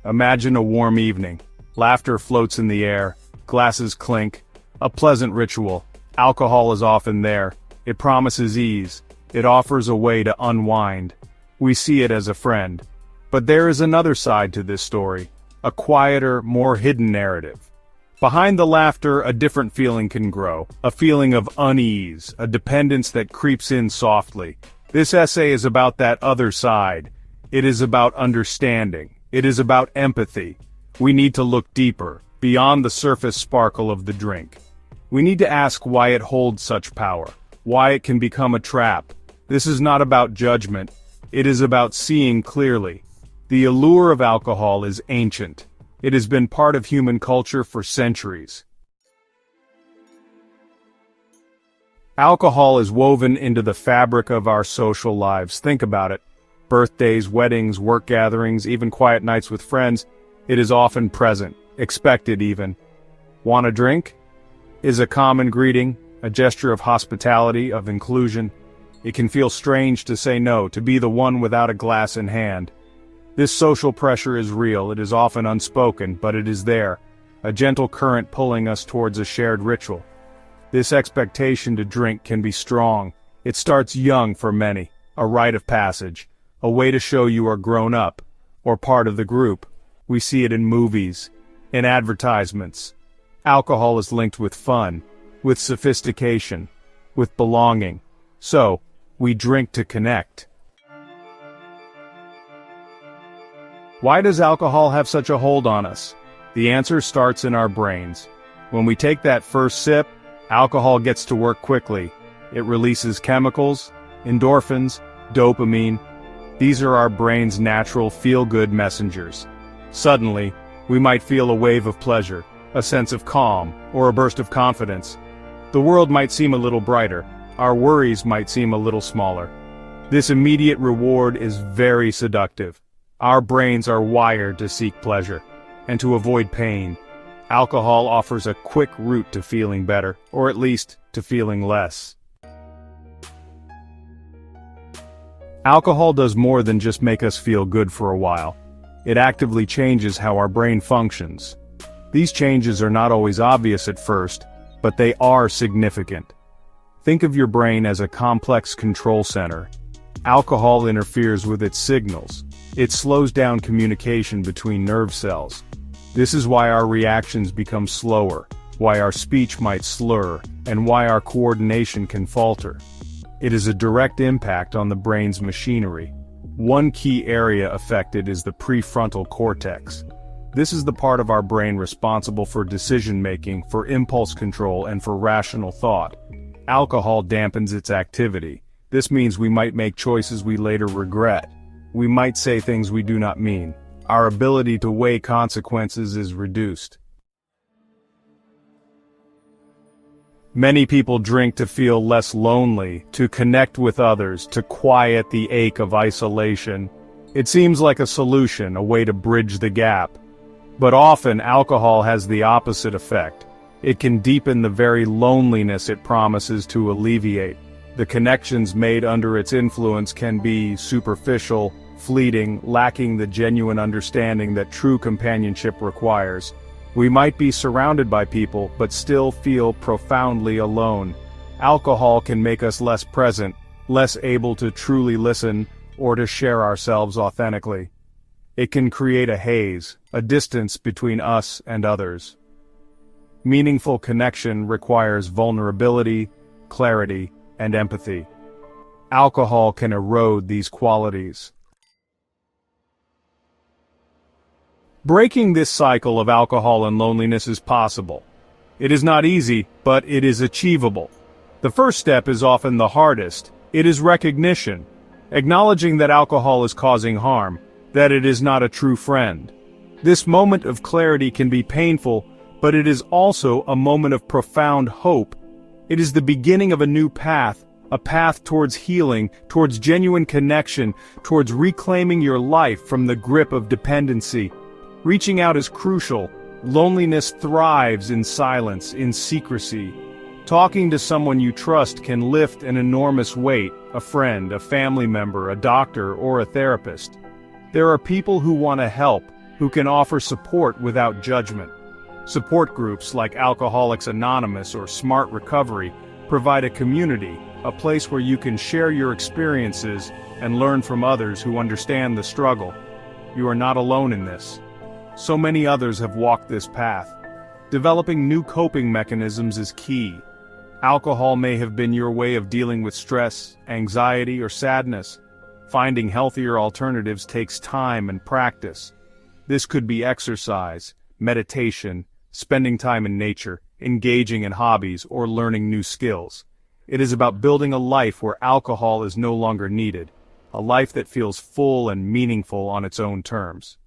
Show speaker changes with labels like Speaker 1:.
Speaker 1: Imagine a warm evening. Laughter floats in the air, glasses clink, a pleasant ritual. Alcohol is often there. It promises ease. It offers a way to unwind. We see it as a friend. But there is another side to this story, a quieter, more hidden narrative. Behind the laughter, a different feeling can grow, a feeling of unease, a dependence that creeps in softly. This essay is about that other side. It is about understanding. It is about empathy. We need to look deeper, beyond the surface sparkle of the drink. We need to ask why it holds such power, why it can become a trap. This is not about judgment. It is about seeing clearly. The allure of alcohol is ancient. It has been part of human culture for centuries. Alcohol is woven into the fabric of our social lives. Think about it. Birthdays, weddings, work gatherings, even quiet nights with friends. It is often present, expected even. Want a drink? Is a common greeting, a gesture of hospitality, of inclusion. It can feel strange to say no, to be the one without a glass in hand. This social pressure is real, it is often unspoken, but it is there, a gentle current pulling us towards a shared ritual. This expectation to drink can be strong. It starts young for many, a rite of passage, a way to show you are grown up, or part of the group. We see it in movies, in advertisements. Alcohol is linked with fun, with sophistication, with belonging. So, we drink to connect. Why does alcohol have such a hold on us? The answer starts in our brains. When we take that first sip, alcohol gets to work quickly. It releases chemicals, endorphins, dopamine. These are our brain's natural feel-good messengers. Suddenly, we might feel a wave of pleasure, a sense of calm, or a burst of confidence. The world might seem a little brighter. Our worries might seem a little smaller. This immediate reward is very seductive. Our brains are wired to seek pleasure, and to avoid pain. Alcohol offers a quick route to feeling better, or at least, to feeling less. Alcohol does more than just make us feel good for a while. It actively changes how our brain functions. These changes are not always obvious at first, but they are significant. Think of your brain as a complex control center. Alcohol interferes with its signals. It slows down communication between nerve cells. This is why our reactions become slower, why our speech might slur, and why our coordination can falter. It is a direct impact on the brain's machinery. One key area affected is the prefrontal cortex. This is the part of our brain responsible for decision-making, for impulse control, and for rational thought. Alcohol dampens its activity. This means we might make choices we later regret. We might say things we do not mean. Our ability to weigh consequences is reduced. Many people drink to feel less lonely, to connect with others, to quiet the ache of isolation. It seems like a solution, a way to bridge the gap. But often, alcohol has the opposite effect. It can deepen the very loneliness it promises to alleviate. The connections made under its influence can be superficial, fleeting, lacking the genuine understanding that true companionship requires. We might be surrounded by people, but still feel profoundly alone. Alcohol can make us less present, less able to truly listen, or to share ourselves authentically. It can create a haze, a distance between us and others. Meaningful connection requires vulnerability, clarity, and empathy. Alcohol can erode these qualities. Breaking this cycle of alcohol and loneliness is possible. It is not easy, but it is achievable. The first step is often the hardest. It is recognition, acknowledging that alcohol is causing harm, that it is not a true friend. This moment of clarity can be painful, but it is also a moment of profound hope. It is the beginning of a new path, a path towards healing, towards genuine connection, towards reclaiming your life from the grip of dependency. Reaching out is crucial. Loneliness thrives in silence, in secrecy. Talking to someone you trust can lift an enormous weight, a friend, a family member, a doctor, or a therapist. There are people who want to help, who can offer support without judgment. Support groups like Alcoholics Anonymous or Smart Recovery provide a community, a place where you can share your experiences and learn from others who understand the struggle. You are not alone in this. So many others have walked this path. Developing new coping mechanisms is key. Alcohol may have been your way of dealing with stress, anxiety, or sadness. Finding healthier alternatives takes time and practice. This could be exercise, meditation, spending time in nature, engaging in hobbies, or learning new skills. It is about building a life where alcohol is no longer needed, a life that feels full and meaningful on its own terms.